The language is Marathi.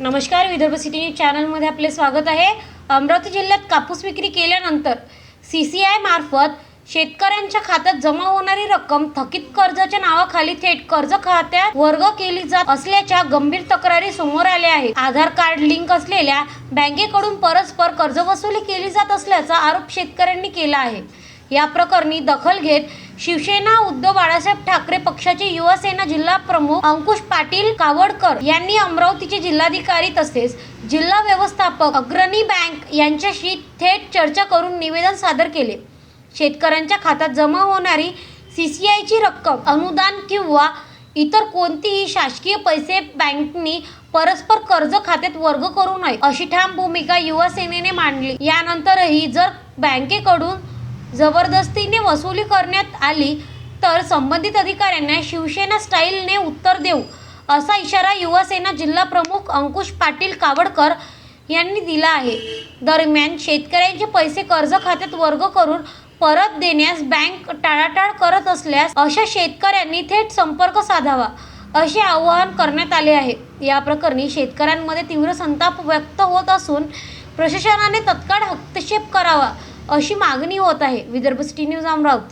नमस्कार, विदर्भ सिटी न्यूज चॅनलमध्ये आपले स्वागत आहे। अमरावती जिल्ह्यात कापूस विक्री केल्यानंतर CCI मार्फत शेतकऱ्यांच्या खात्यात जमा होणारी रक्कम थकीत कर्जाच्या नावाखाली थेट कर्ज खात्यात वर्ग केली जात असल्याच्या गंभीर तक्रारी समोर आल्या आहेत। आधार कार्ड लिंक असलेल्या बँकेकडून परस्पर कर्ज वसुली केली जात असल्याचा आरोप शेतकऱ्यांनी केला आहे। या प्रकरणी दखल घेत शिवसेना उद्धव बाळासाहेब ठाकरे पक्षाचे युवा सेना जिल्हा प्रमुख अंकुश पाटील कावडकर यांनी अमरावतीचे जिल्हाधिकारी तसेच जिल्हा व्यवस्थापक अग्रणी बँक यांच्याशी थेट चर्चा करून निवेदन सादर केले। शेतकऱ्यांच्या खात्यात जमा होणारी CCIची रक्कम अनुदान किंवा इतर कोणतीही शासकीय पैसे बँकेनी परस्पर कर्ज खात्यात वर्ग करू नये अशी ठाम भूमिका युवा सेनेने मांडली। यानंतरही जर बँकेकडून जबरदस्तीने वसुली करण्यात आली तर संबंधित अधिकाऱ्यांना शिवसेना स्टाईलने उत्तर देऊ असा इशारा युवा सेना जिल्हा प्रमुख अंकुश पाटील कावडकर यांनी दिला आहे। दरम्यान शेतकऱ्यांचे पैसे कर्ज खात्यात वर्ग करून परत देण्यास बँक टाळाटाळ करत असल्यास अशा शेतकऱ्यांनी थेट संपर्क साधावा असे आवाहन करण्यात आले आहे। या प्रकरणी शेतकऱ्यांमध्ये तीव्र संताप व्यक्त होत असून प्रशासनाने तत्काळ हस्तक्षेप करावा अशी मागणी होत आहे। Vidarbha city news Amravati.